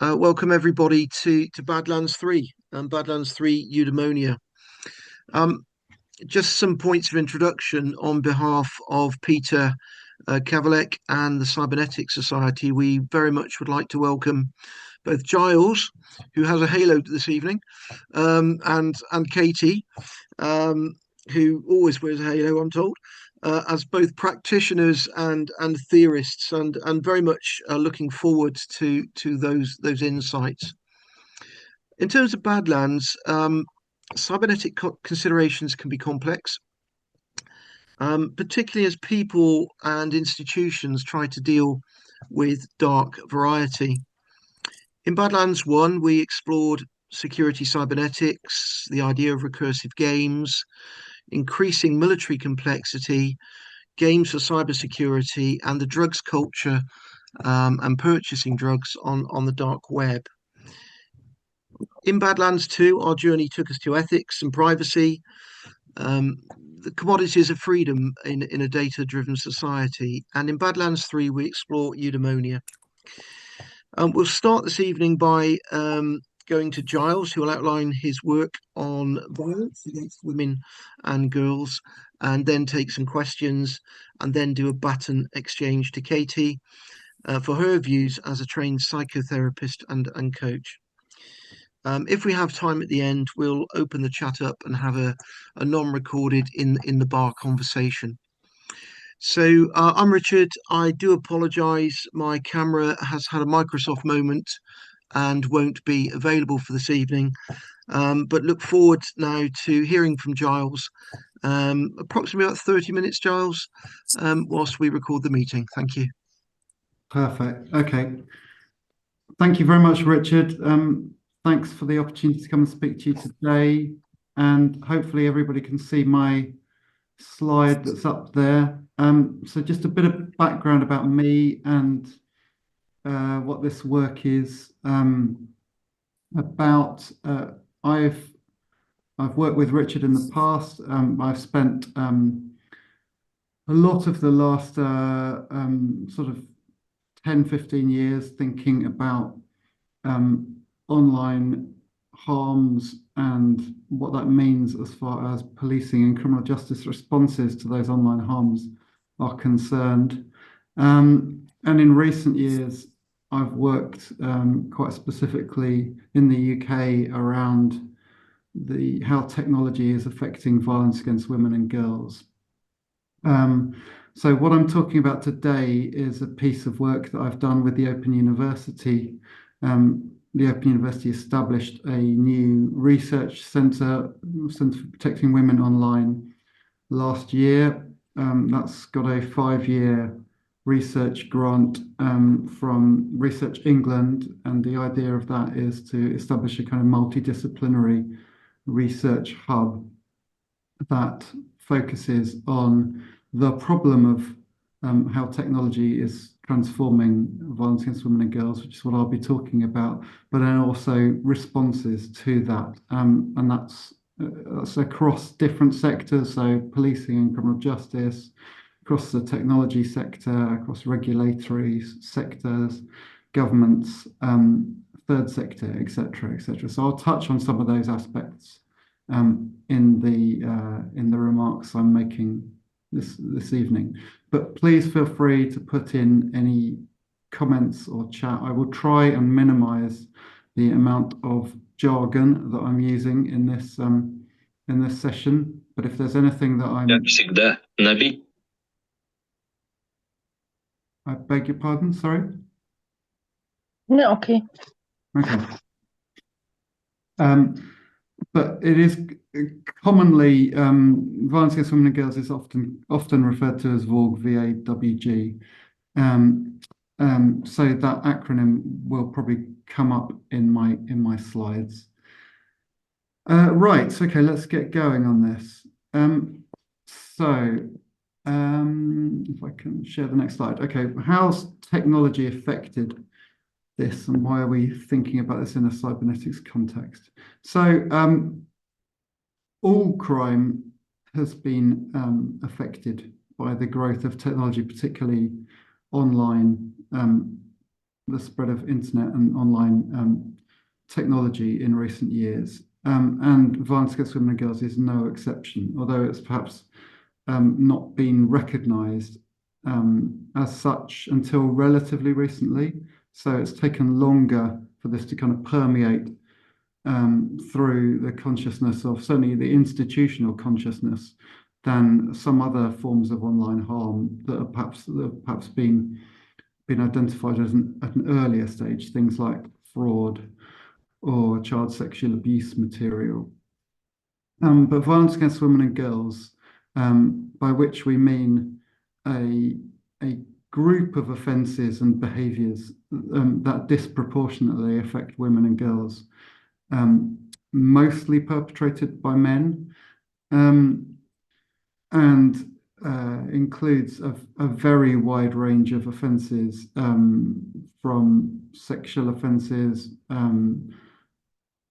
Welcome everybody to Badlands 3 and Badlands 3 Eudaimonia. Um, just some points of introduction on behalf of Peter Kavalek and the Cybernetics Society. We very much would like to welcome both Giles, who has a halo this evening, and Katie, um, who always wears a halo, I'm told, as both practitioners and theorists, and very much looking forward to those insights. In terms of Badlands, cybernetic considerations can be complex, particularly as people and institutions try to deal with dark variety. In Badlands 1, we explored security cybernetics, the idea of recursive games, increasing military complexity, games for cybersecurity, and the drugs culture and purchasing drugs on the dark web. In Badlands 2, our journey took us to ethics and privacy, the commodities of freedom in a data-driven society. And in Badlands 3, we explore eudaimonia. We'll start this evening by going to Giles, who will outline his work on violence against women and girls, and then take some questions, and then do a baton exchange to Katie for her views as a trained psychotherapist and coach. If we have time at the end, we'll open the chat up and have a non-recorded in the bar conversation. So I'm Richard. I do apologise. My camera has had a Microsoft moment and won't be available for this evening. But look forward now to hearing from Giles. Approximately about 30 minutes, Giles, whilst we record the meeting. Thank you. Perfect. Okay. Thank you very much, Richard. Thanks for the opportunity to come and speak to you today. And hopefully everybody can see my slide that's up there. So just a bit of background about me and what this work is about. I've worked with Richard in the past. I've spent a lot of the last sort of 10, 15 years thinking about online harms and what that means as far as policing and criminal justice responses to those online harms are concerned. And in recent years, I've worked quite specifically in the UK around how technology is affecting violence against women and girls. So what I'm talking about today is a piece of work that I've done with the Open University. The Open University established a new research centre for protecting women online last year. That's got a 5-year research grant from Research England, and the idea of that is to establish a kind of multidisciplinary research hub that focuses on the problem of how technology is transforming violence against women and girls, which is what I'll be talking about, but then also responses to that. And that's across different sectors, so policing and criminal justice, across the technology sector, across regulatory sectors, governments, third sector, etc., etc. So I'll touch on some of those aspects in the remarks I'm making this evening. But please feel free to put in any comments or chat. I will try and minimize the amount of jargon that I'm using in this session. But if there's anything that I beg your pardon, sorry? No, okay. Okay. But it is commonly violence against women and girls is often referred to as VAWG, VAWG. So that acronym will probably come up in my slides. Right. Okay. Let's get going on this. If I can share the next slide. Okay. How's technology affected this, and why are we thinking about this in a cybernetics context? So all crime has been affected by the growth of technology, particularly online the spread of internet and online technology in recent years. And violence against women and girls is no exception, although it's perhaps not been recognised as such until relatively recently. So it's taken longer for this to kind of permeate through the consciousness of certainly the institutional consciousness than some other forms of online harm that have perhaps been identified at an earlier stage, things like fraud or child sexual abuse material. But violence against women and girls, by which we mean a group of offences and behaviours that disproportionately affect women and girls, mostly perpetrated by men, and includes a very wide range of offences, from sexual offences,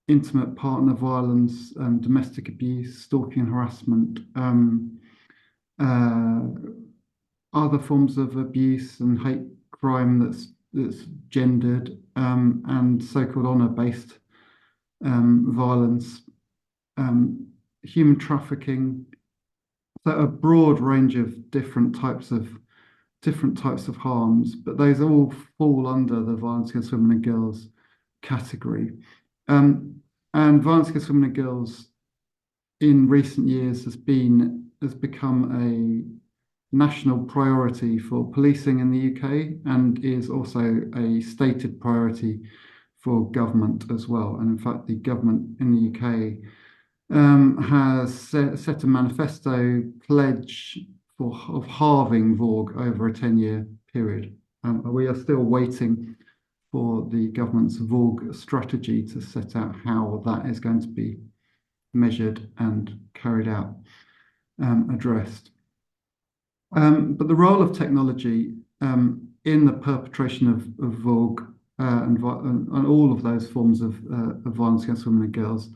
intimate partner violence, domestic abuse, stalking and harassment, other forms of abuse and hate crime that's gendered, and so-called honour-based violence, human trafficking. So a broad range of different types of harms, but those all fall under the violence against women and girls category. And violence against women and girls in recent years has become a national priority for policing in the UK, and is also a stated priority for government as well. And in fact, the government in the UK has set a manifesto pledge of halving VAWG over a 10-year period. We are still waiting for the government's VAWG strategy to set out how that is going to be measured and carried out, addressed. But the role of technology in the perpetration of VAWG and all of those forms of violence against women and girls,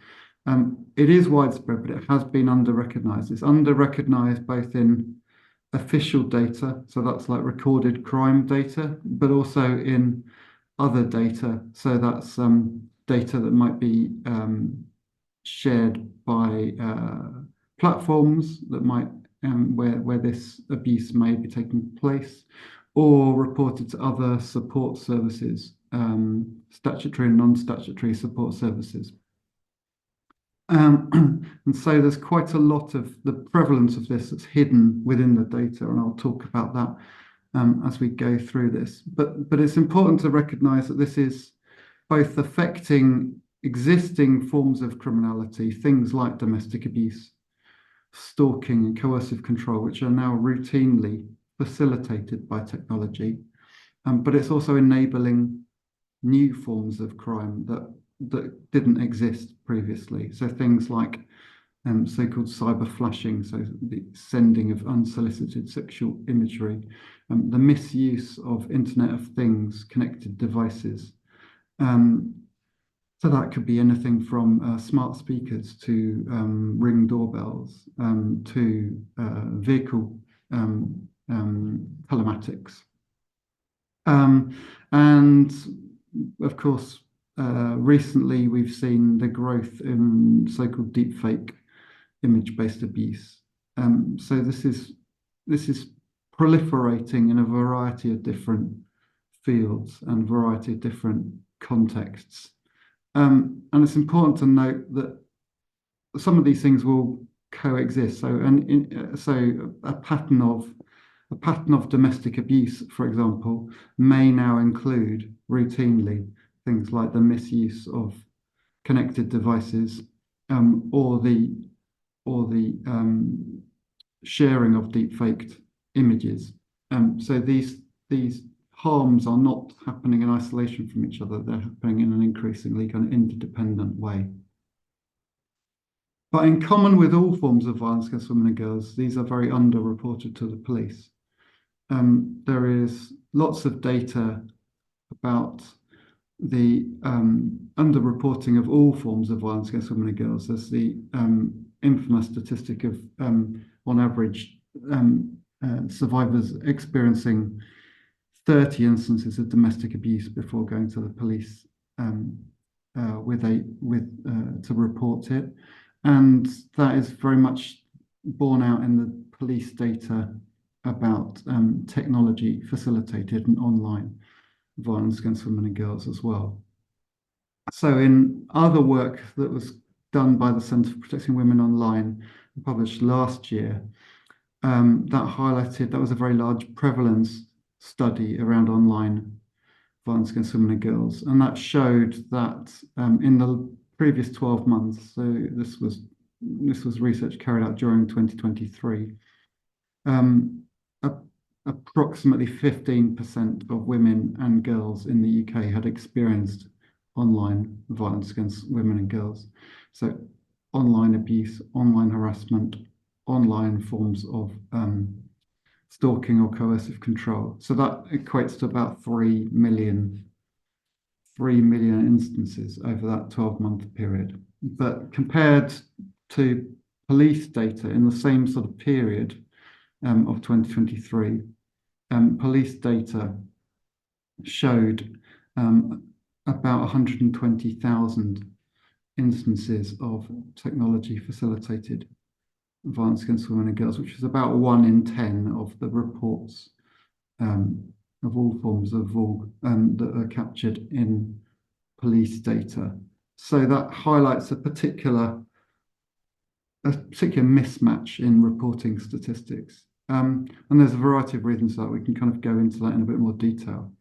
it is widespread, but it has been under-recognised. It's under-recognised both in official data, so that's like recorded crime data, but also in other data. So that's data that might be shared by platforms that might where this abuse may be taking place, or reported to other support services, statutory and non-statutory support services. And so there's quite a lot of the prevalence of this that's hidden within the data, and I'll talk about that as we go through this. But it's important to recognise that this is both affecting existing forms of criminality, things like domestic abuse, stalking and coercive control, which are now routinely facilitated by technology, but it's also enabling new forms of crime that didn't exist previously. So things like so-called cyber flashing, so the sending of unsolicited sexual imagery, the misuse of Internet of Things, connected devices. So that could be anything from smart speakers to Ring doorbells, to vehicle telematics. And of course, recently we've seen the growth in so-called deepfake image-based abuse. So this is proliferating in a variety of different fields and variety of different contexts. And it's important to note that some of these things will coexist. So a pattern of domestic abuse, for example, may now include routinely things like the misuse of connected devices, or the sharing of deep-faked images. So these harms are not happening in isolation from each other. They're happening in an increasingly kind of interdependent way. But in common with all forms of violence against women and girls, these are very underreported to the police. There is lots of data about the underreporting of all forms of violence against women and girls. There's the infamous statistic of, on average, survivors experiencing 30 instances of domestic abuse before going to the police to report it, and that is very much borne out in the police data about technology facilitated and online violence against women and girls as well. So in other work that was done by the Centre for Protecting Women Online, published last year, that was a very large prevalence study around online violence against women and girls, and that showed that in the previous 12 months, so this was research carried out during 2023, approximately 15% of women and girls in the UK had experienced online violence against women and girls. So online abuse, online harassment, online forms of stalking or coercive control. So that equates to about 3 million instances over that 12-month period. But compared to police data in the same sort of period of 2023, police data showed about 120,000 instances of technology facilitated violence against women and girls, which is about 1 in 10 of the reports of all forms of VAWG that are captured in police data. So that highlights a particular mismatch in reporting statistics. And there's a variety of reasons for that. We can kind of go into that in a bit more detail.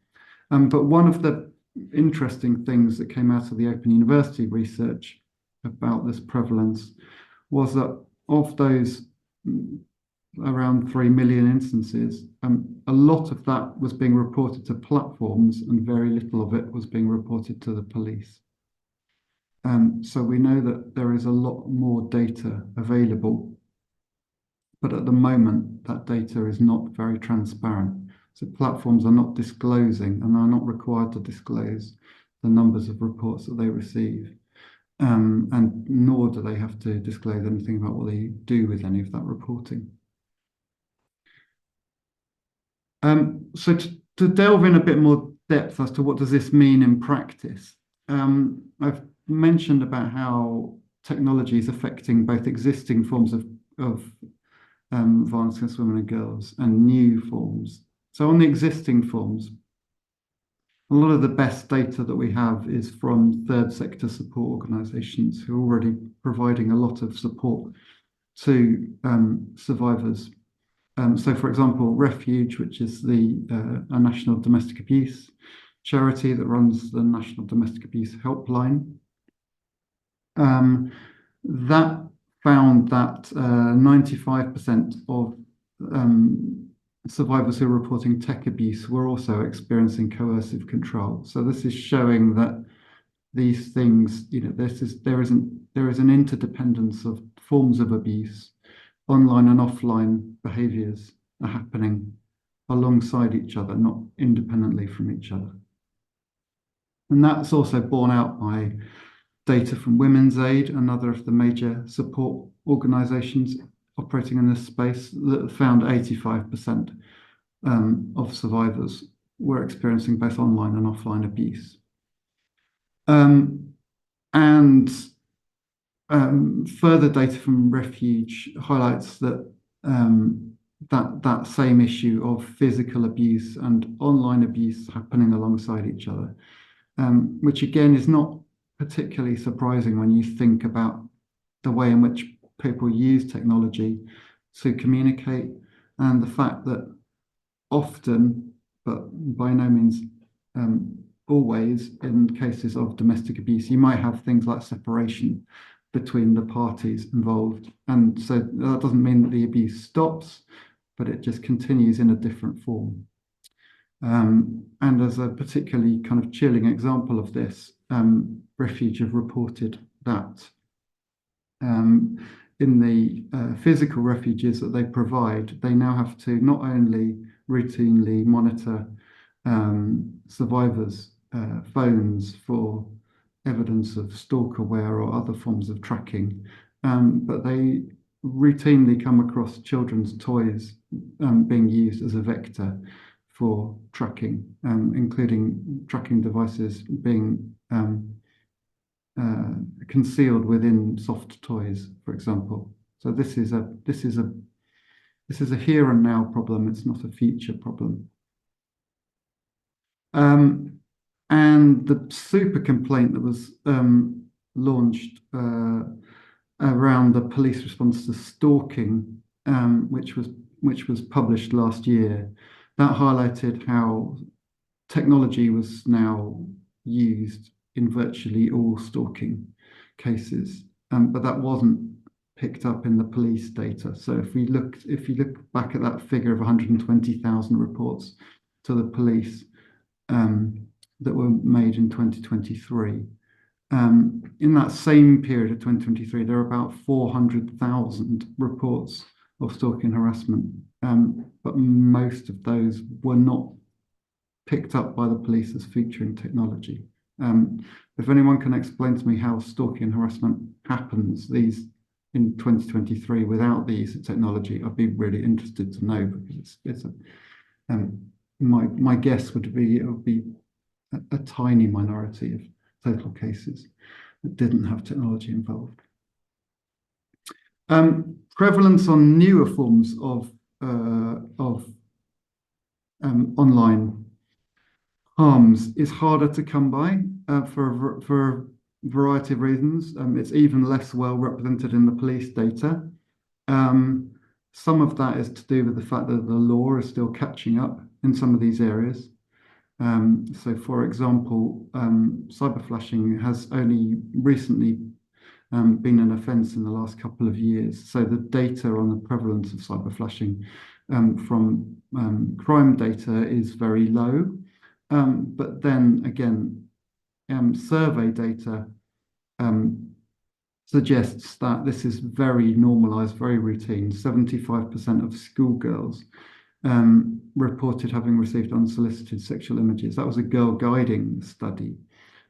But one of the interesting things that came out of the Open University research about this prevalence was that of those around 3 million instances, a lot of that was being reported to platforms and very little of it was being reported to the police. So we know that there is a lot more data available, but at the moment that data is not very transparent. So platforms are not disclosing and are not required to disclose the numbers of reports that they receive. And nor do they have to disclose anything about what they do with any of that reporting. So to delve in a bit more depth as to what does this mean in practice, I've mentioned about how technology is affecting both existing forms of violence against women and girls and new forms. So on the existing forms, a lot of the best data that we have is from third sector support organisations who are already providing a lot of support to survivors. So, for example, Refuge, which is a national domestic abuse charity that runs the National Domestic Abuse Helpline, that found that 95% of survivors who are reporting tech abuse were also experiencing coercive control. So this is showing that these things, there is an interdependence of forms of abuse. Online and offline behaviours are happening alongside each other, not independently from each other. And that's also borne out by data from Women's Aid, another of the major support organisations operating in this space, that found 85% of survivors were experiencing both online and offline abuse. Further data from Refuge highlights that that same issue of physical abuse and online abuse happening alongside each other, which again is not particularly surprising when you think about the way in which people use technology to communicate, and the fact that often, but by no means always, in cases of domestic abuse, you might have things like separation between the parties involved. And so that doesn't mean that the abuse stops, but it just continues in a different form. And as a particularly kind of chilling example of this, Refuge have reported that in the physical refuges that they provide, they now have to not only routinely monitor survivors' phones for evidence of stalkerware or other forms of tracking, but they routinely come across children's toys being used as a vector for tracking, including tracking devices being concealed within soft toys, for example. So this is a here and now problem. It's not a future problem. And the super complaint that was launched around the police response to stalking, which was published last year, that highlighted how technology was now used in virtually all stalking cases, but that wasn't picked up in the police data. So if you look back at that figure of 120,000 reports to the police that were made in 2023, in that same period of 2023, there were about 400,000 reports of stalking harassment, but most of those were not picked up by the police as featuring technology. If anyone can explain to me how stalking and harassment happens in 2023 without the use of technology, I'd be really interested to know, because my guess would be it would be a tiny minority of total cases that didn't have technology involved. Prevalence on newer forms of online harms is harder to come by for a variety of reasons. It's even less well represented in the police data. Some of that is to do with the fact that the law is still catching up in some of these areas. So, for example, cyberflashing has only recently been an offence in the last couple of years. So the data on the prevalence of cyberflashing from crime data is very low. But then again, survey data suggests that this is very normalised, very routine. 75% of schoolgirls reported having received unsolicited sexual images. That was a girl guiding study,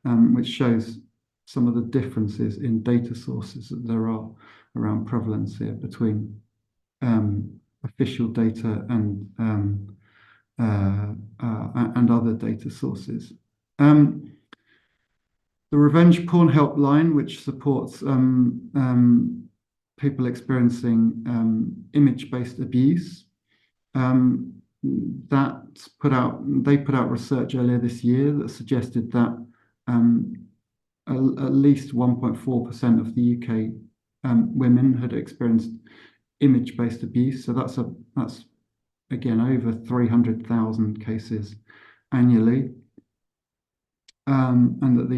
which shows some of the differences in data sources that there are around prevalence here between official data and other data sources. The Revenge Porn Helpline, which supports people experiencing image-based abuse, they put out research earlier this year that suggested that at least 1.4% of the UK women had experienced image-based abuse. So that's again over 300,000 cases annually, and that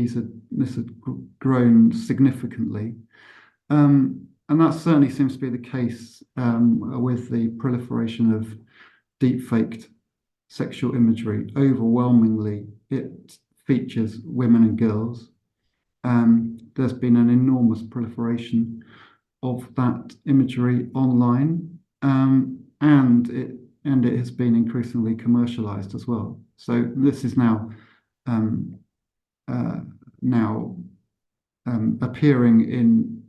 this had grown significantly. And that certainly seems to be the case with the proliferation of deep-faked sexual imagery. Overwhelmingly, it features women and girls. There's been an enormous proliferation of that imagery online, and it has been increasingly commercialized as well. So this is now appearing in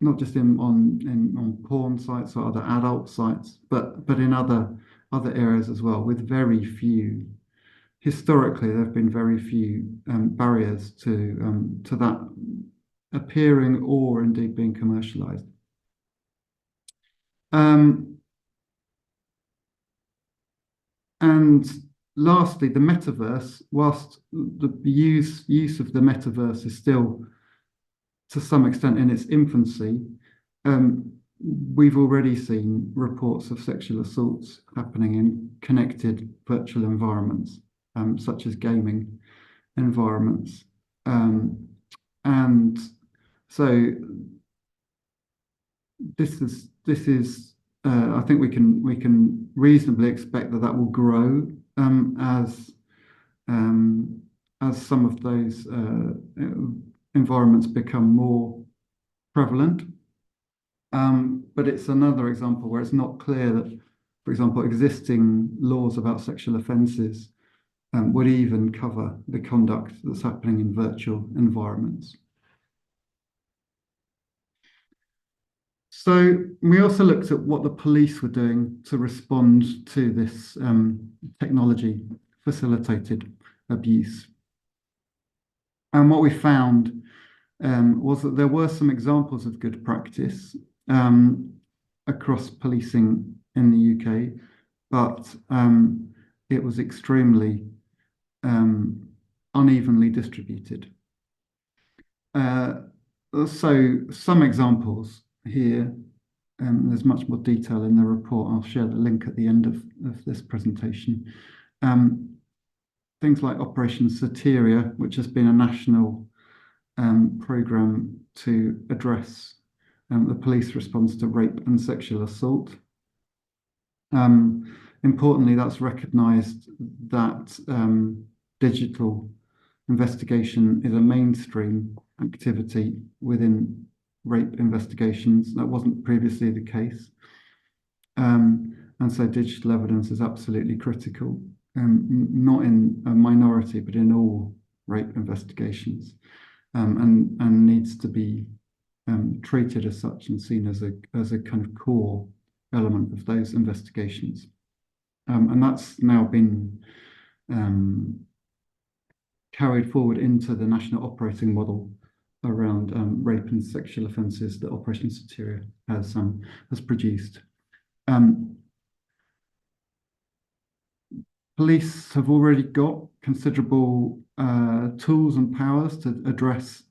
not just on porn sites or other adult sites, but in other areas as well, with very few. Historically, there have been very few barriers to that appearing or indeed being commercialized. And lastly, the metaverse. Whilst the use of the metaverse is still to some extent in its infancy, we've already seen reports of sexual assaults happening in connected virtual environments, such as gaming environments. And so this is I think we can reasonably expect that will grow as some of those environments become more prevalent. But it's another example where it's not clear that, for example, existing laws about sexual offences would even cover the conduct that's happening in virtual environments. So we also looked at what the police were doing to respond to this technology facilitated abuse. And what we found was that there were some examples of good practice across policing in the UK, but it was extremely unevenly distributed. So some examples here, there's much more detail in the report. I'll share the link at the end of this presentation. Things like Operation Soteria, which has been a national programme to address the police response to rape and sexual assault. Importantly, that's recognised that digital investigation is a mainstream activity within rape investigations. That wasn't previously the case. And so digital evidence is absolutely critical, not in a minority, but in all rape investigations, and needs to be treated as such and seen as a kind of core element of those investigations. And that's now been carried forward into the national operating model around rape and sexual offences that Operation Soteria has produced. Police have already got considerable tools and powers to address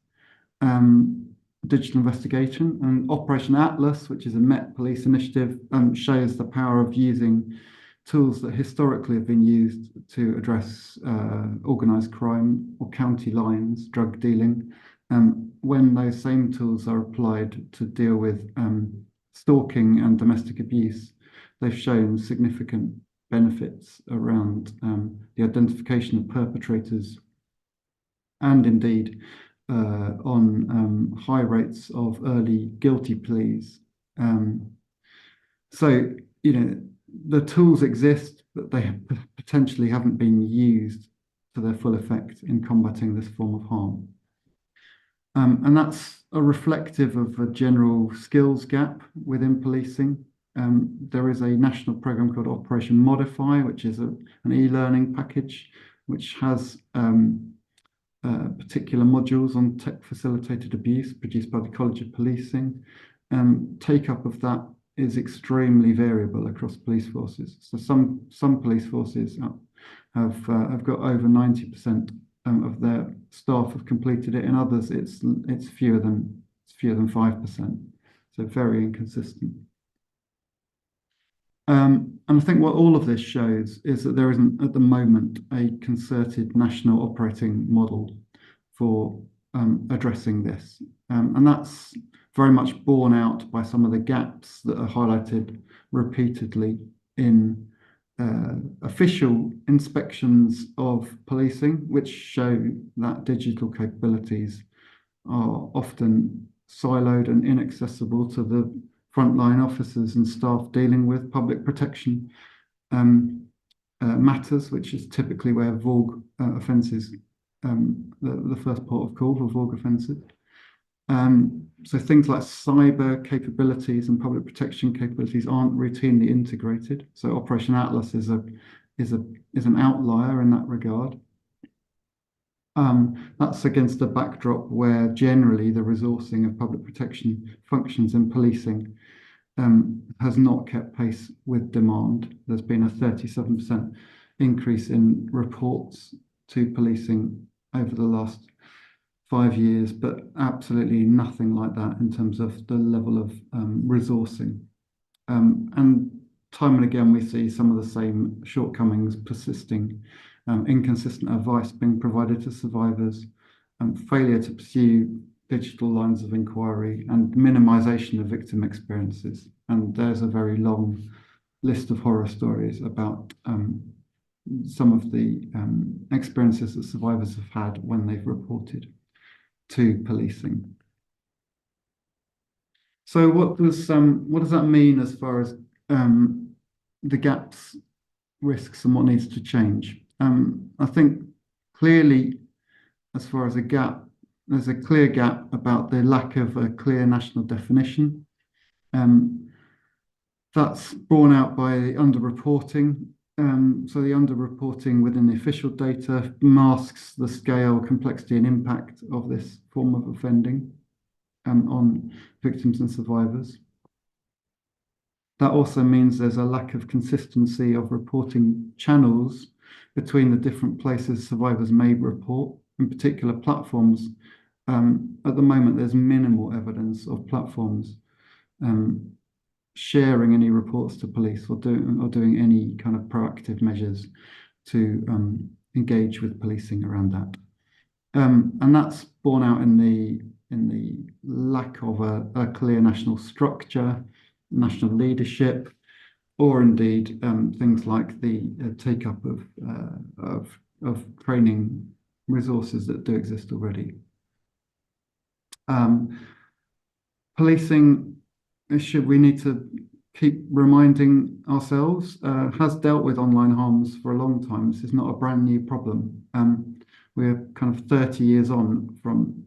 digital investigation, and Operation Atlas, which is a Met Police initiative, shows the power of using tools that historically have been used to address organised crime or county lines, drug dealing, when those same tools are applied to deal with stalking and domestic abuse. They've shown significant benefits around the identification of perpetrators and indeed on high rates of early guilty pleas. So, the tools exist, but they potentially haven't been used to their full effect in combating this form of harm. And that's a reflective of a general skills gap within policing. There is a national programme called Operation Modify, which is an e-learning package, which has particular modules on tech-facilitated abuse produced by the College of Policing. Take-up of that is extremely variable across police forces. So some police forces have got over 90% of their staff have completed it. In others, it's fewer than 5%. So very inconsistent. And I think what all of this shows is that there isn't at the moment a concerted national operating model for addressing this. And that's very much borne out by some of the gaps that are highlighted repeatedly in official inspections of policing, which show that digital capabilities are often siloed and inaccessible to the frontline officers and staff dealing with public protection matters, which is typically where VAWG offences, the first port of call for VAWG offences. So things like cyber capabilities and public protection capabilities aren't routinely integrated. So Operation Atlas is an outlier in that regard. That's against a backdrop where generally the resourcing of public protection functions in policing has not kept pace with demand. There's been a 37% increase in reports to policing over the last 5 years, but absolutely nothing like that in terms of the level of resourcing. And time and again, we see some of the same shortcomings persisting, inconsistent advice being provided to survivors, failure to pursue digital lines of inquiry, and minimisation of victim experiences. And there's a very long list of horror stories about some of the experiences that survivors have had when they've reported to policing. So what does that mean as far as the gaps, risks, and what needs to change? I think clearly, as far as a gap, there's a clear gap about the lack of a clear national definition That's borne out by underreporting. So the underreporting within the official data masks the scale, complexity, and impact of this form of offending on victims and survivors. That also means there's a lack of consistency of reporting channels between the different places survivors may report, in particular platforms. At the moment, there's minimal evidence of platforms sharing any reports to police or doing any kind of proactive measures to engage with policing around that. And that's borne out in the lack of a clear national structure, national leadership, or indeed things like the take up of training resources that do exist already. Policing, we need to keep reminding ourselves, has dealt with online harms for a long time. This is not a brand new problem. We're kind of 30 years on from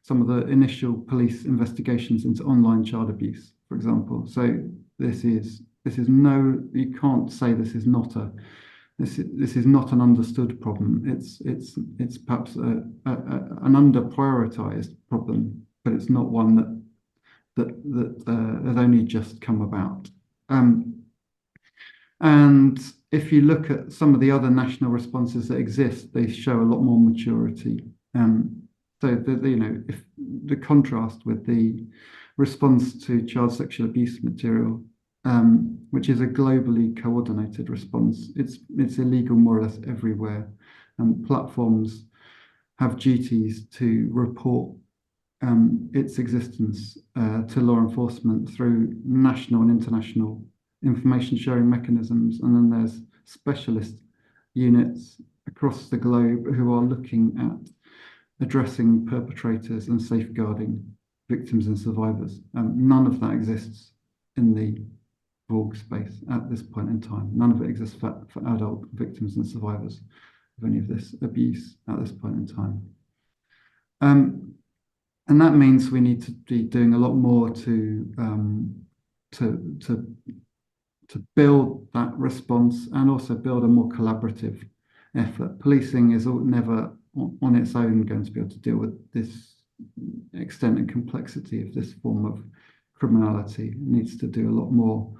some of the initial police investigations into online child abuse, for example. So this is you can't say this is not an understood problem. It's perhaps an under prioritized problem, but it's not one that has only just come about. And if you look at some of the other national responses that exist, they show a lot more maturity. So if the contrast with the response to child sexual abuse material, which is a globally coordinated response, it's illegal more or less everywhere, and platforms have duties to report its existence to law enforcement through national and international information sharing mechanisms. And then there's specialist units across the globe who are looking at addressing perpetrators and safeguarding victims and survivors. None of that exists in the VAWG space at this point in time. None of it exists for adult victims and survivors of any of this abuse at this point in time. And that means we need to be doing a lot more to build that response and also build a more collaborative effort. Policing is never on its own going to be able to deal with this extent and complexity of this form of criminality. It needs to do a lot more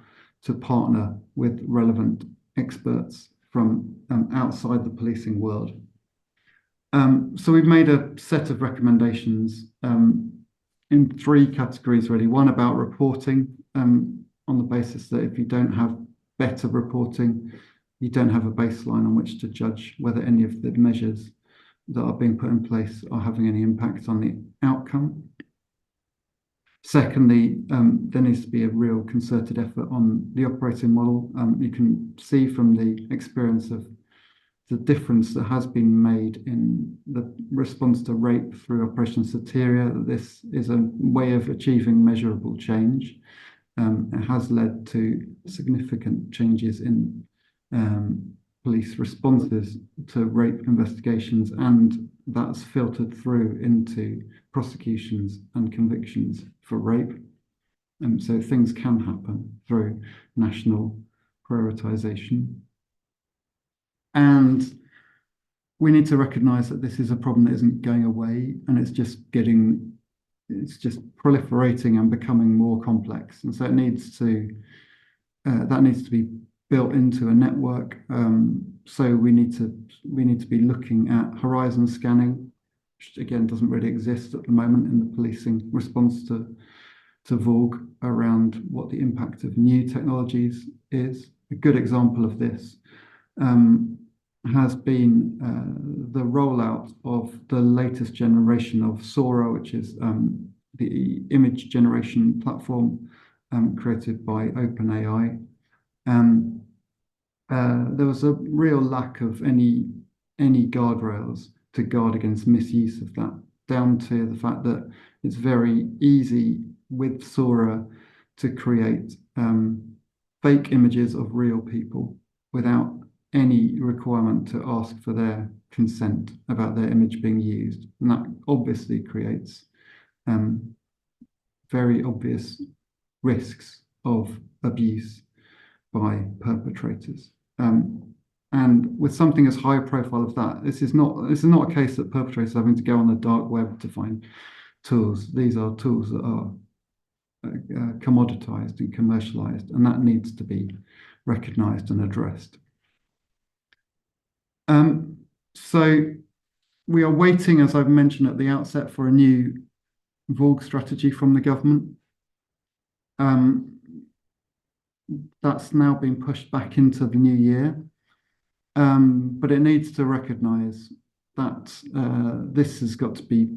to partner with relevant experts from outside the policing world. So we've made a set of recommendations in three categories, really. One about reporting, on the basis that if you don't have better reporting, you don't have a baseline on which to judge whether any of the measures that are being put in place are having any impact on the outcome. Secondly, there needs to be a real concerted effort on the operating model. You can see from the experience of the difference that has been made in the response to rape through Operation Soteria, that this is a way of achieving measurable change. It has led to significant changes in police responses to rape investigations, and that's filtered through into prosecutions and convictions for rape. So things can happen through national prioritization. And we need to recognize that this is a problem that isn't going away, and it's just proliferating and becoming more complex. And so it needs to that needs to be built into a network. So we need to be looking at horizon scanning, which again doesn't really exist at the moment in the policing response to VAWG, around what the impact of new technologies is. A good example of this has been the rollout of the latest generation of Sora, which is the image generation platform created by OpenAI. There was a real lack of any guardrails to guard against misuse of that, down to the fact that it's very easy with Sora to create fake images of real people without any requirement to ask for their consent about their image being used. And that obviously creates very obvious risks of abuse by perpetrators. And with something as high profile as that, this is not a case that perpetrators are having to go on the dark web to find tools. These are tools that are commoditized and commercialized, and that needs to be recognized and addressed. So we are waiting, as I've mentioned at the outset, for a new VAWG strategy from the government. That's now been pushed back into the new year, but it needs to recognise that this has got to be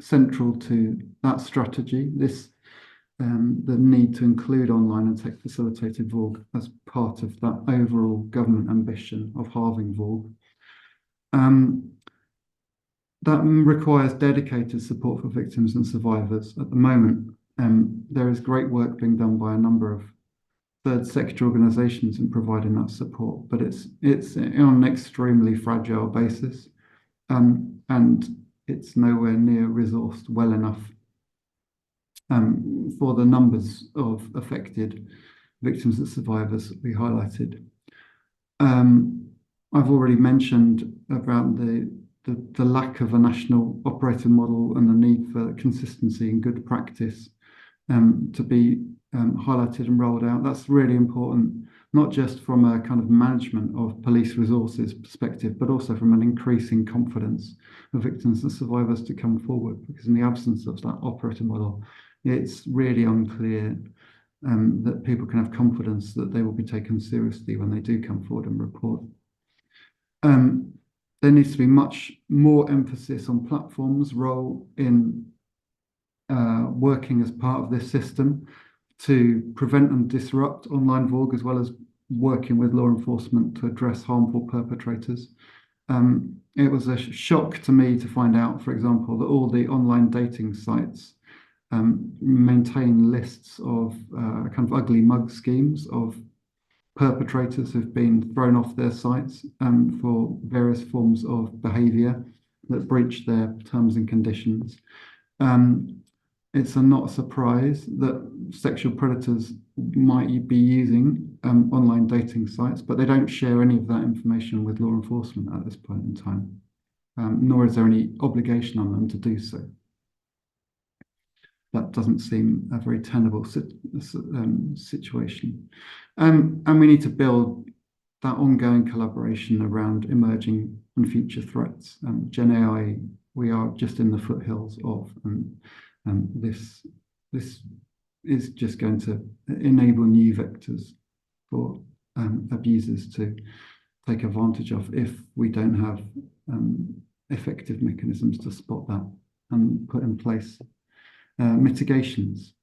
central to that strategy. The need to include online and tech facilitated VAWG as part of that overall government ambition of halving VAWG. That requires dedicated support for victims and survivors. At the moment, there is great work being done by a number of third sector organisations in providing that support, but it's on an extremely fragile basis, and it's nowhere near resourced well enough for the numbers of affected victims and survivors that we highlighted. I've already mentioned about the lack of a national operating model and the need for consistency and good practice to be highlighted and rolled out. That's really important, not just from a kind of management of police resources perspective, but also from an increasing confidence of victims and survivors to come forward, because in the absence of that operating model, it's really unclear that people can have confidence that they will be taken seriously when they do come forward and report. There needs to be much more emphasis on platforms' role in working as part of this system to prevent and disrupt online VAWG, as well as working with law enforcement to address harmful perpetrators. It was a shock to me to find out, for example, that all the online dating sites maintain lists of kind of ugly mug schemes of perpetrators who've been thrown off their sites for various forms of behaviour that breach their terms and conditions. It's not a surprise that sexual predators might be using online dating sites, but they don't share any of that information with law enforcement at this point in time, nor is there any obligation on them to do so. That doesn't seem a very tenable situation. And we need to build that ongoing collaboration around emerging and future threats. Gen AI, we are just in the foothills of, this is just going to enable new vectors for abusers to take advantage of if we don't have effective mechanisms to spot that and put in place mitigations.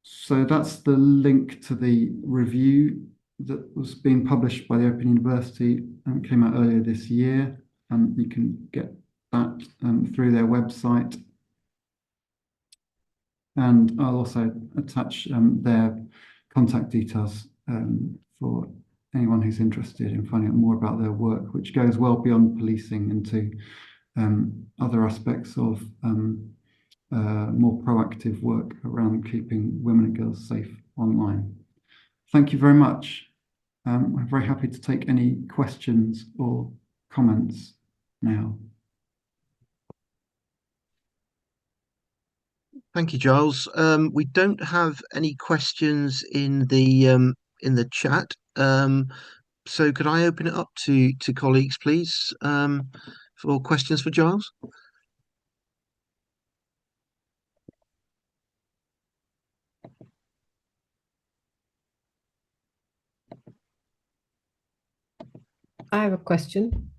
So that's the link to the review that was being published by the Open University and came out earlier this year. You can get that through their website. And I'll also attach their contact details for anyone who's interested in finding out more about their work, which goes well beyond policing into other aspects of more proactive work around keeping women and girls safe online. Thank you very much. I'm very happy to take any questions or comments now. Thank you, Giles. We don't have any questions in the chat. So could I open it up to colleagues, please, for questions for Giles? I have a question.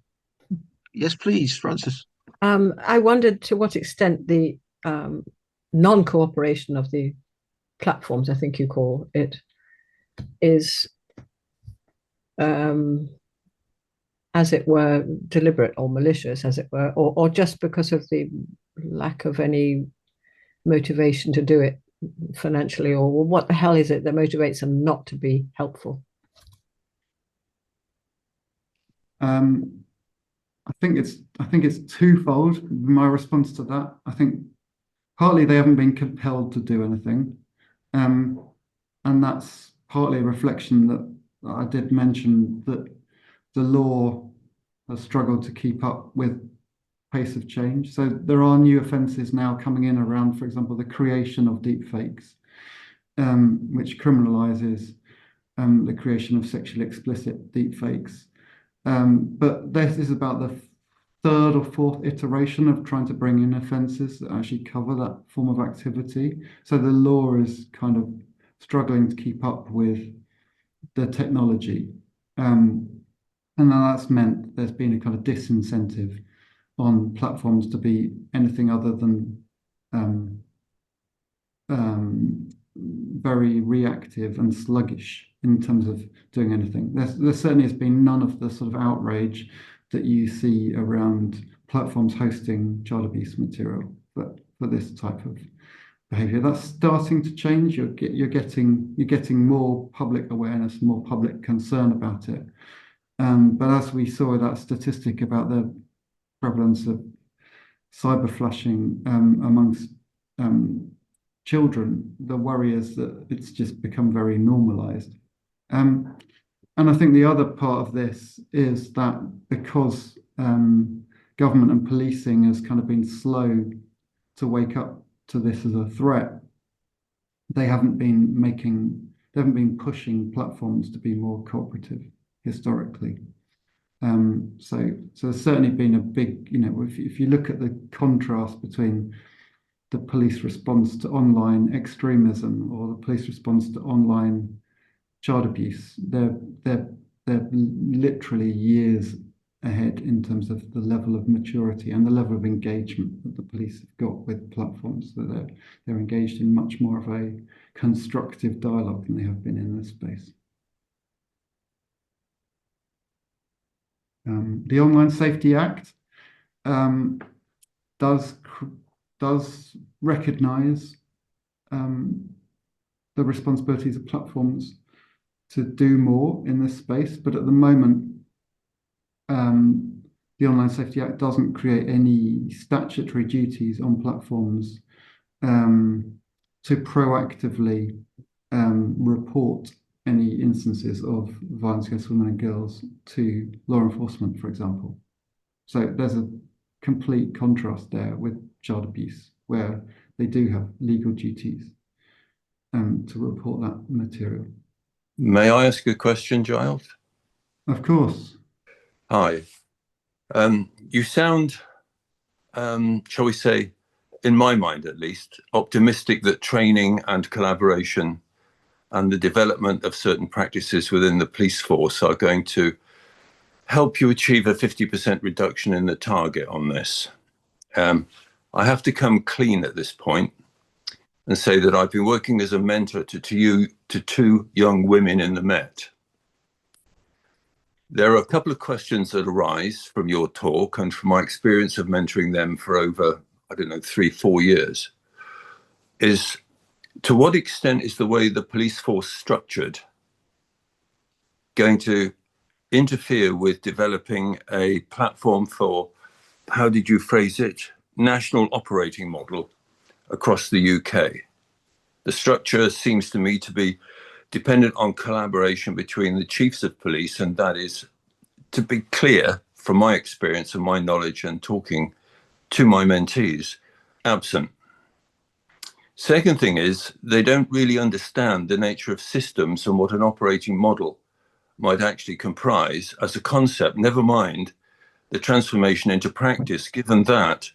Yes, please, Francis. I wondered to what extent the non-cooperation of the platforms, I think you call it, is, as it were, deliberate or malicious, as it were, or just because of the lack of any motivation to do it financially, or what the hell is it that motivates them not to be helpful? I think it's twofold. My response to that, I think partly they haven't been compelled to do anything. And that's partly a reflection that I did mention that the law has struggled to keep up with pace of change. So there are new offences now coming in around, for example, the creation of deepfakes, which criminalises the creation of sexually explicit deepfakes. But this is about the third or fourth iteration of trying to bring in offences that actually cover that form of activity. So the law is kind of struggling to keep up with the technology. And that's meant there's been a kind of disincentive on platforms to be anything other than very reactive and sluggish in terms of doing anything. There certainly has been none of the sort of outrage that you see around platforms hosting child abuse material, but for this type of behaviour, that's starting to change. You're getting more public awareness, more public concern about it. But as we saw that statistic about the prevalence of cyber flashing amongst children, the worry is that it's just become very normalized. And I think the other part of this is that because government and policing has kind of been slow to wake up to this as a threat, they haven't been pushing platforms to be more cooperative historically. So there's certainly been a big, if you look at the contrast between the police response to online extremism or the police response to online child abuse, they're literally years ahead in terms of the level of maturity and the level of engagement that the police have got with platforms. So they're engaged in much more of a constructive dialogue than they have been in this space. The Online Safety Act does recognise the responsibilities of platforms to do more in this space, but at the moment, the Online Safety Act doesn't create any statutory duties on platforms to proactively report any instances of violence against women and girls to law enforcement, for example. So there's a complete contrast there with child abuse, where they do have legal duties to report that material. May I ask a question, Giles? Of course. Hi. You sound, shall we say, in my mind at least, optimistic that training and collaboration and the development of certain practices within the police force are going to help you achieve a 50% reduction in the target on this. I have to come clean at this point and say that I've been working as a mentor to two young women in the Met. There are a couple of questions that arise from your talk and from my experience of mentoring them for over, 3-4 years, is to what extent is the way the police force structured going to interfere with developing a platform for, how did you phrase it, national operating model across the UK? The structure seems to me to be dependent on collaboration between the chiefs of police, and that is, to be clear, from my experience and my knowledge and talking to my mentees, absent. Second thing is, they don't really understand the nature of systems and what an operating model might actually comprise as a concept, never mind the transformation into practice, given that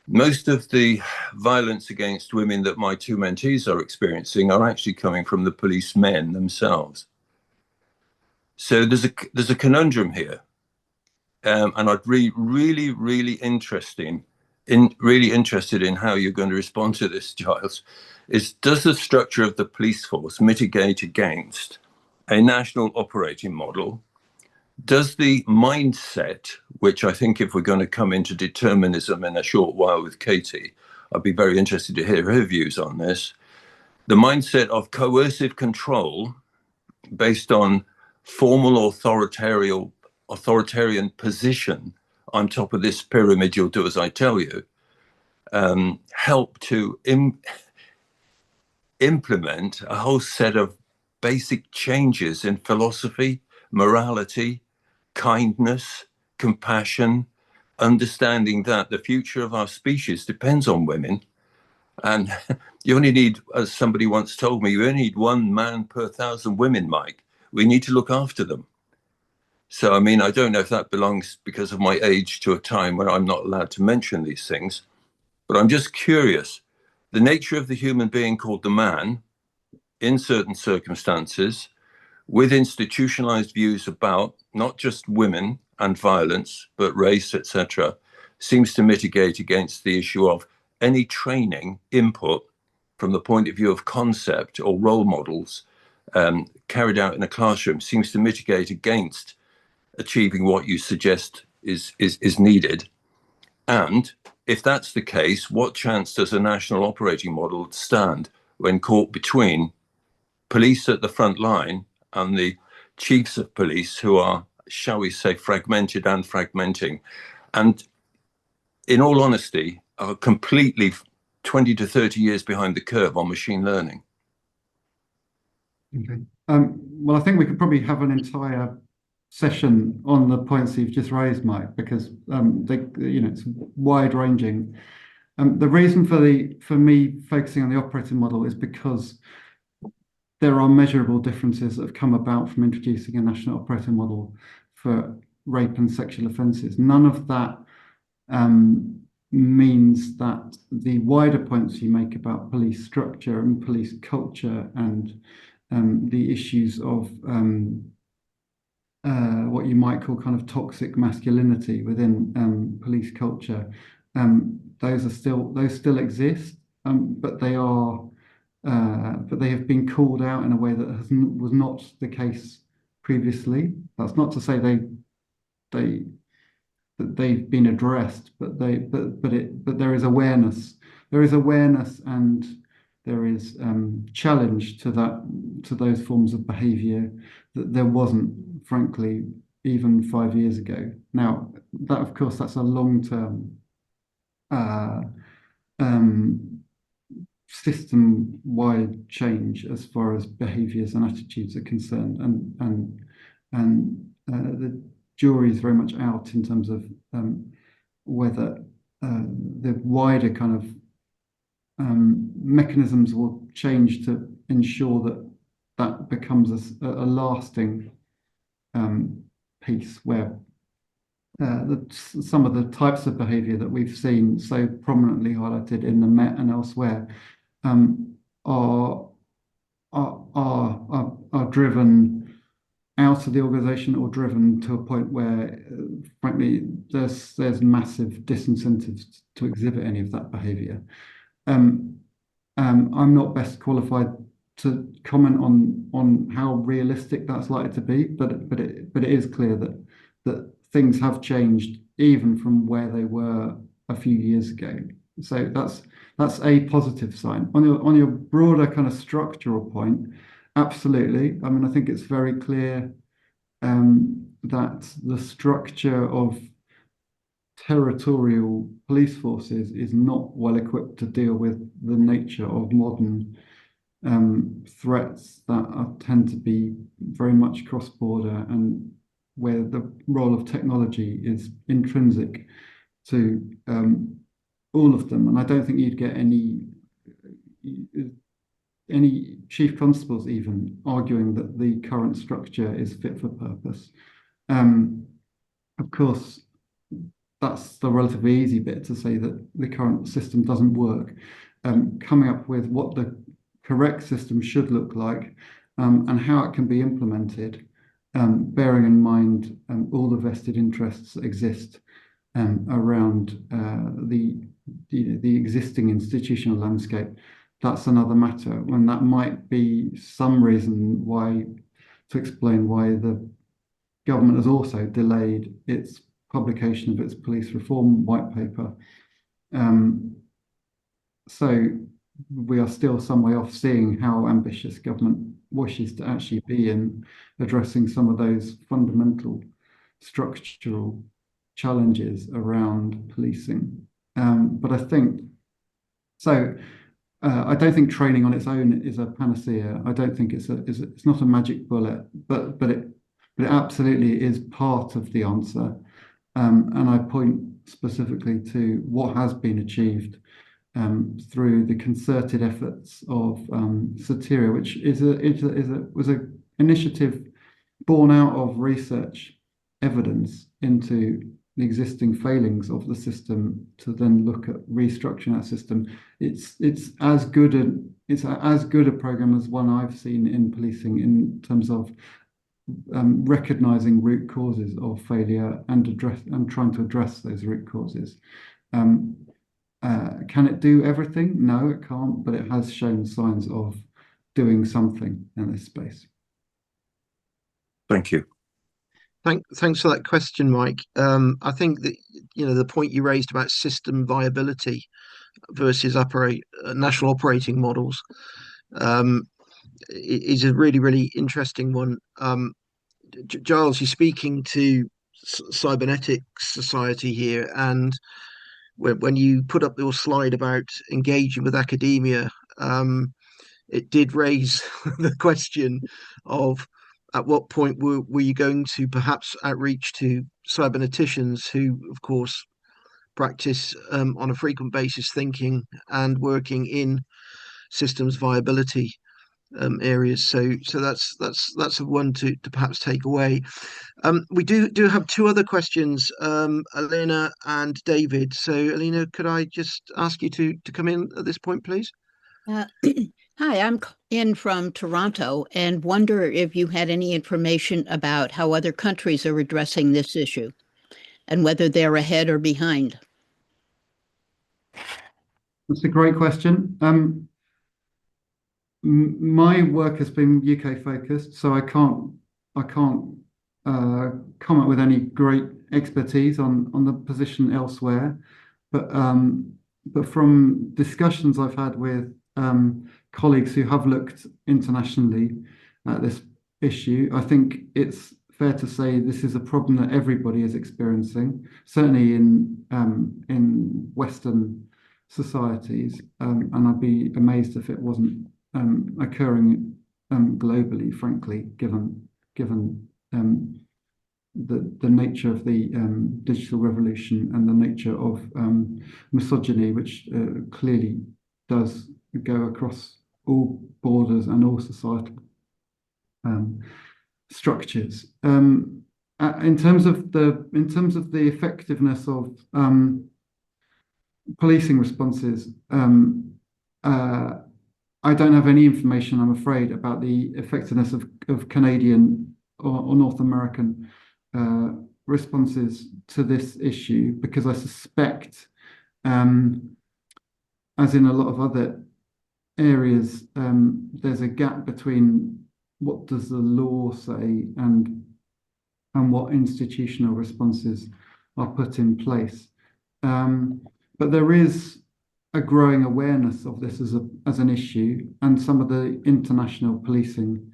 most of the violence against women that my two mentees are experiencing are actually coming from the policemen themselves. So there's a conundrum here, and I'd be really interested in how you're going to respond to this, Giles. Does the structure of the police force mitigate against a national operating model? Does the mindset, which I think if we're going to come into determinism in a short while with Katie, I'd be very interested to hear her views on this, the mindset of coercive control based on formal authoritarian position on top of this pyramid, you'll do as I tell you, help to implement a whole set of basic changes in philosophy, morality, kindness, compassion, understanding that the future of our species depends on women. And you only need, as somebody once told me, you only need 1 man per 1,000 women, Mike. We need to look after them. So, I mean, I don't know if that belongs, because of my age, to a time when I'm not allowed to mention these things, but I'm just curious. The nature of the human being called the man, in certain circumstances, with institutionalized views about not just women and violence, but race, etc., seems to mitigate against the issue of any training input from the point of view of concept or role models carried out in a classroom, seems to mitigate against achieving what you suggest is needed. And if that's the case, what chance does a national operating model stand when caught between police at the front line and the chiefs of police who are, shall we say, fragmented and fragmenting, and in all honesty, are completely 20 to 30 years behind the curve on machine learning? Okay. Well, I think we could probably have an entire session on the points you've just raised, Mike, because it's wide ranging. The reason for me focusing on the operating model is because there are measurable differences that have come about from introducing a national operating model for rape and sexual offences. None of that means that the wider points you make about police structure and police culture and the issues of what you might call kind of toxic masculinity within police culture, those still exist, but they have been called out in a way that was not the case previously. That's not to say that they've been addressed, but there is awareness. There is awareness, and there is challenge to those forms of behaviour that there wasn't, frankly, even 5 years ago. Now, that of course, that's a long-term system-wide change as far as behaviours and attitudes are concerned, and the jury is very much out in terms of whether the wider kind of mechanisms will change to ensure that becomes a lasting piece where some of the types of behaviour that we've seen so prominently highlighted in the Met and elsewhere are driven out of the organisation or driven to a point where, frankly, there's massive disincentives to exhibit any of that behaviour. I'm not best qualified to comment on how realistic that's likely to be, but it is clear that things have changed even from where they were a few years ago. So that's a positive sign. On your broader kind of structural point, absolutely. I mean, I think it's very clear that the structure of territorial police forces is not well equipped to deal with the nature of modern threats that tend to be very much cross-border, and where the role of technology is intrinsic to all of them. And I don't think you'd get any chief constables even arguing that the current structure is fit for purpose. Of course, that's the relatively easy bit, to say that the current system doesn't work. Coming up with what the correct system should look like and how it can be implemented, bearing in mind all the vested interests that exist around the existing institutional landscape, that's another matter. And that might be some reason to explain why the government has also delayed its publication of its police reform white paper. So we are still some way off seeing how ambitious government wishes to actually be in addressing some of those fundamental structural challenges around policing. But I think So I don't think training on its own is a panacea. I don't think it's not a magic bullet, but it absolutely is part of the answer. And I point specifically to what has been achieved through the concerted efforts of Soteria, which was an initiative born out of research evidence into the existing failings of the system to then look at restructuring that system. It's as good a program as one I've seen in policing in terms of recognizing root causes of failure and trying to address those root causes. Can it do everything? No, it can't, but it has shown signs of doing something in this space. Thank you. Thanks for that question, Mike. I think that the point you raised about system viability versus national operating models is a really, really interesting one. Giles, you're speaking to Cybernetics Society here, and when you put up your slide about engaging with academia, it did raise the question of at what point were you going to perhaps outreach to cyberneticians who, of course, practice on a frequent basis thinking and working in systems viability areas. So that's one to perhaps take away. We do have two other questions, Elena and David. So Elena, could I just ask you to come in at this point, please? Hi, I'm in from Toronto and wonder if you had any information about how other countries are addressing this issue and whether they're ahead or behind. That's a great question. My work has been UK focused, so I can't come up with any great expertise on the position elsewhere. But from discussions I've had with colleagues who have looked internationally at this issue, I think it's fair to say this is a problem that everybody is experiencing, certainly in Western societies, and I'd be amazed if it wasn't occurring globally, frankly, given the nature of the digital revolution and the nature of misogyny, which clearly does go across all borders and all societal structures. In terms of the effectiveness of policing responses, I don't have any information, I'm afraid, about the effectiveness of Canadian or North American responses to this issue, because I suspect, as in a lot of other areas, there's a gap between what does the law say and what institutional responses are put in place. But there is a growing awareness of this as an issue, and some of the international policing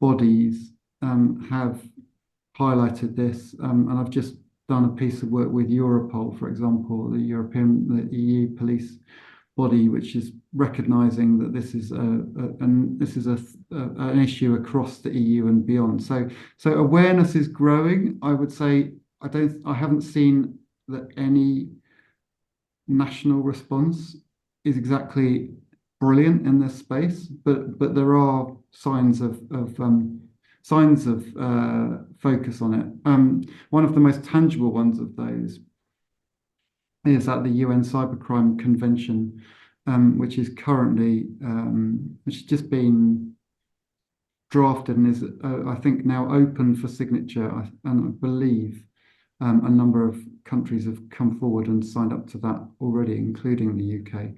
bodies have highlighted this. And I've just done a piece of work with Europol, for example, the EU police body, which is recognizing that this is an issue across the EU and beyond. So awareness is growing. I would say I haven't seen that any national response is exactly brilliant in this space, but there are signs of focus on it. One of the most tangible ones of those is at the UN Cybercrime Convention, which is currently which has just been drafted and is I think now open for signature, and I believe a number of countries have come forward and signed up to that already, including the UK.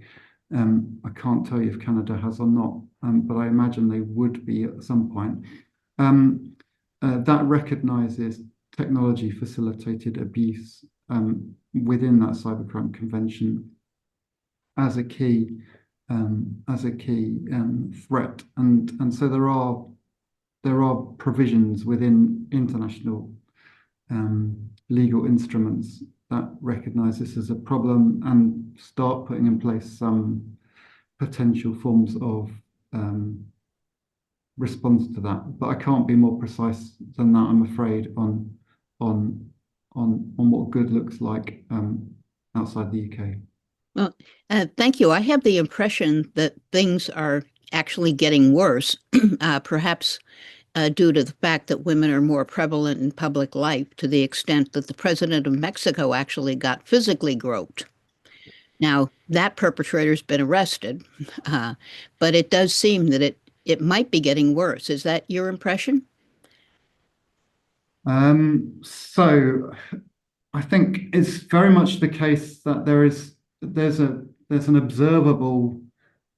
I can't tell you if Canada has or not, but I imagine they would be at some point. That recognises technology facilitated abuse within that cybercrime convention as a key threat, and so there are provisions within international legal instruments that recognise this as a problem and start putting in place some potential forms of response to that. But I can't be more precise than that, I'm afraid, on what good looks like outside the UK. Well, thank you. I have the impression that things are actually getting worse, perhaps due to the fact that women are more prevalent in public life, to the extent that the president of Mexico actually got physically groped. Now, that perpetrator's been arrested, but it does seem that it might be getting worse. Is that your impression? So I think it's very much the case that there's an observable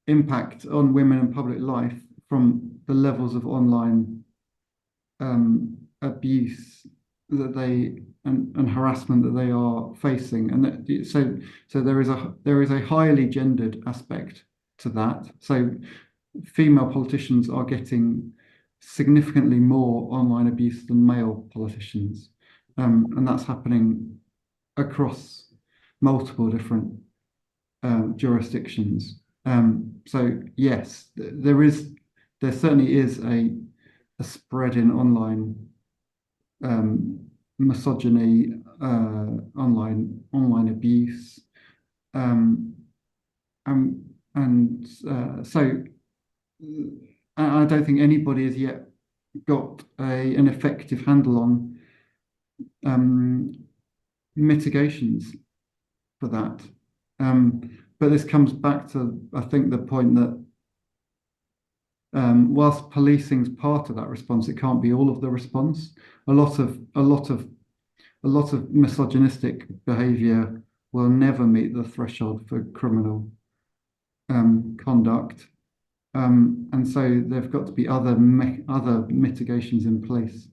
impact on women in public life from the levels of online abuse that they and harassment that they are facing, and that, so there is a highly gendered aspect to that. So female politicians are getting significantly more online abuse than male politicians, and that's happening across multiple different jurisdictions. So yes, there certainly is a spread in online misogyny, online abuse, so I don't think anybody has yet got an effective handle on mitigations for that. But this comes back to, I think, the point that whilst policing is part of that response, it can't be all of the response. A lot of misogynistic behaviour will never meet the threshold for criminal conduct, and so there've got to be other mitigations in place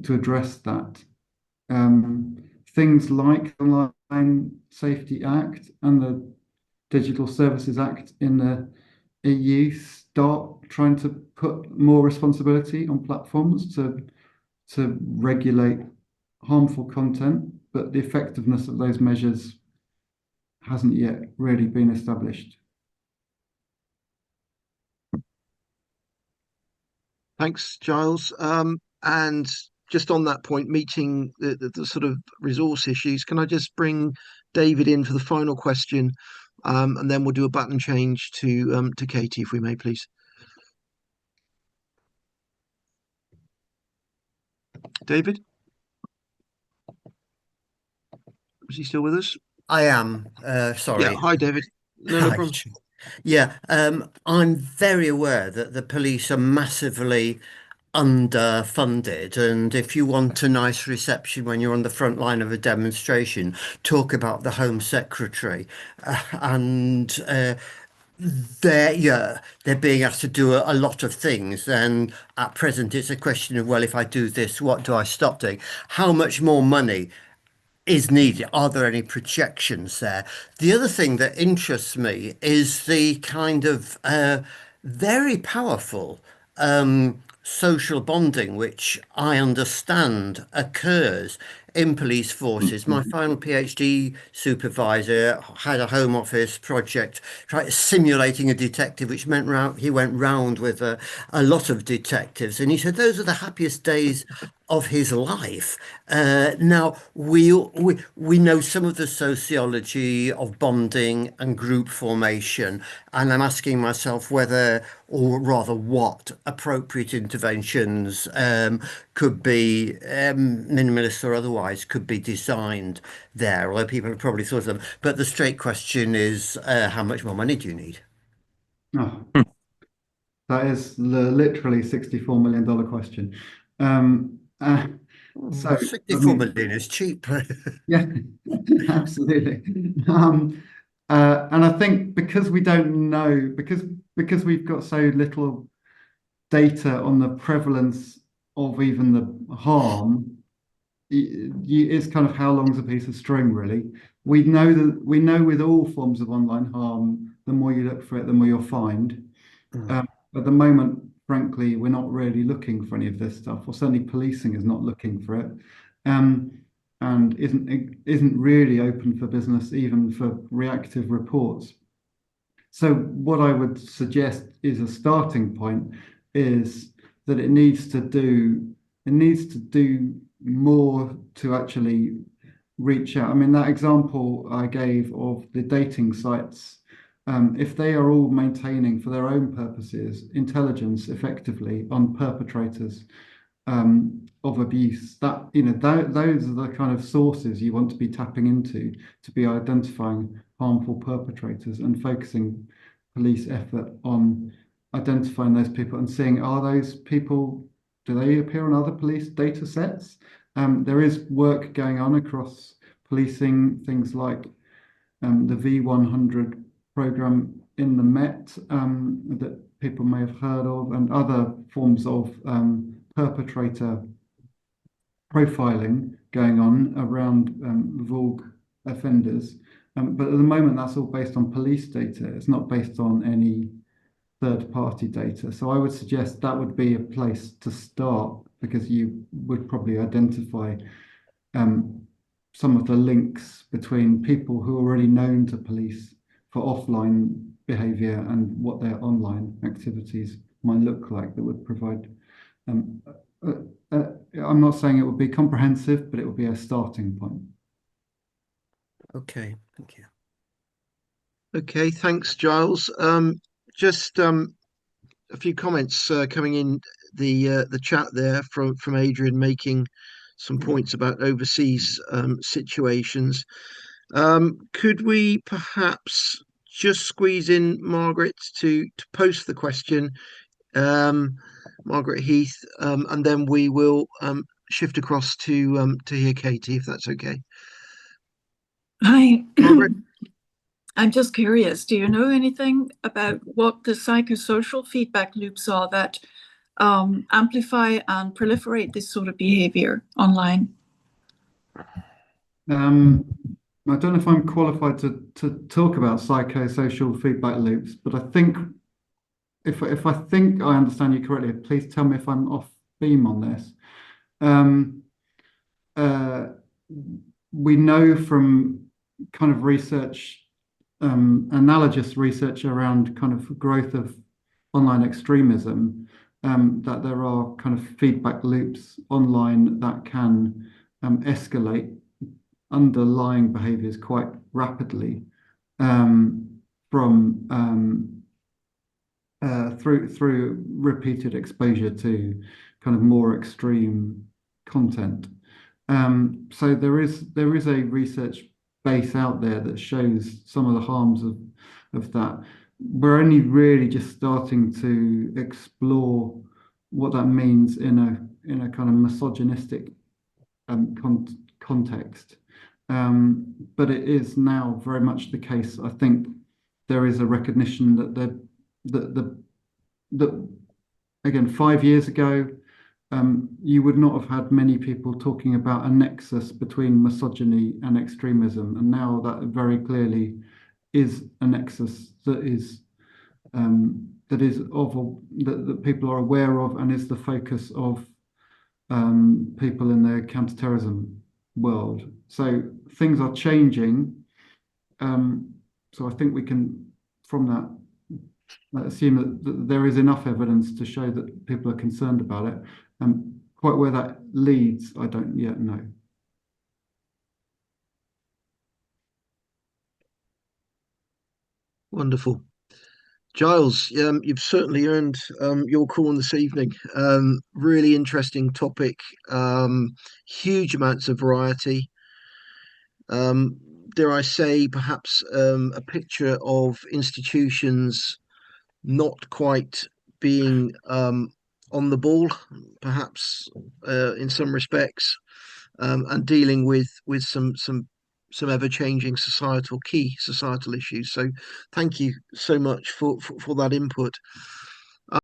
to address that. Things like the Online Safety Act and the Digital Services Act in the EU start trying to put more responsibility on platforms to regulate harmful content, but the effectiveness of those measures hasn't yet really been established. Thanks, Giles. And just on that point, meeting the sort of resource issues, can I just bring David in for the final question, and then we'll do a button change to Katie, if we may, please. David, is he still with us? I am. Sorry. Yeah. Hi, David. No problem. Yeah, I'm very aware that the police are massively underfunded, and if you want a nice reception when you're on the front line of a demonstration, talk about the Home Secretary, and they're being asked to do a lot of things, and at present it's a question of, well, if I do this, what do I stop doing? How much more money is needed? Are there any projections there? The other thing that interests me is the kind of very powerful social bonding, which I understand occurs in police forces. My final PhD supervisor had a Home Office project simulating a detective, which meant he went round with a lot of detectives, and he said those are the happiest days of his life. Now we know some of the sociology of bonding and group formation, and I'm asking myself whether, or rather what, appropriate interventions could be, minimalist or otherwise, could be designed there, although people have probably thought of them. But the straight question is, how much more money do you need? Oh, that is literally $64 million question. So 64 million is cheap. Yeah, absolutely. And I think because we don't know, because we've got so little data on the prevalence of even the harm, it's kind of how long's a piece of string, really. We know with all forms of online harm, the more you look for it, the more you'll find. At the moment, frankly, we're not really looking for any of this stuff, or certainly policing is not looking for it, and isn't really open for business, even for reactive reports. So what I would suggest is a starting point is that it needs to do more to actually reach out. I mean, that example I gave of the dating sites, if they are all maintaining for their own purposes intelligence effectively on perpetrators of abuse, that those are the kind of sources you want to be tapping into to be identifying harmful perpetrators and focusing police effort on identifying those people and seeing, are those people, do they appear on other police data sets? There is work going on across policing, things like the V100 program in the Met that people may have heard of, and other forms of perpetrator profiling going on around VAWG offenders. But at the moment, that's all based on police data. It's not based on any third-party data. So I would suggest that would be a place to start, because you would probably identify some of the links between people who are already known to police for offline behavior and what their online activities might look like that would provide. I'm not saying it would be comprehensive, but it would be a starting point. Okay, thank you. Okay, thanks, Giles. Just a few comments coming in the chat there from Adrian, making some points about overseas situations. Could we perhaps just squeeze in Margaret to post the question, Margaret Heath, and then we will shift across to hear Katie, if that's okay. Hi. Margaret? I'm just curious, do you know anything about what the psychosocial feedback loops are that amplify and proliferate this sort of behavior online? I don't know if I'm qualified to talk about psychosocial feedback loops, but I think if I think I understand you correctly, please tell me if I'm off beam on this. We know from kind of research, analogous research around kind of growth of online extremism, that there are kind of feedback loops online that can escalate underlying behaviors quite rapidly through repeated exposure to kind of more extreme content. So there is a research base out there that shows some of the harms of that. We're only really just starting to explore what that means in a kind of misogynistic context. But it is now very much the case. I think there is a recognition that again, 5 years ago, you would not have had many people talking about a nexus between misogyny and extremism, and now that very clearly is a nexus that people are aware of and is the focus of people in the counterterrorism world. So things are changing. So I think we can, from that, assume that there is enough evidence to show that people are concerned about it. Quite where that leads, I don't yet know. Wonderful. Giles, you've certainly earned your call this evening. Really interesting topic, huge amounts of variety. Dare I say, perhaps a picture of institutions not quite being on the ball, perhaps in some respects, and dealing with some ever-changing key societal issues. So thank you so much for that input.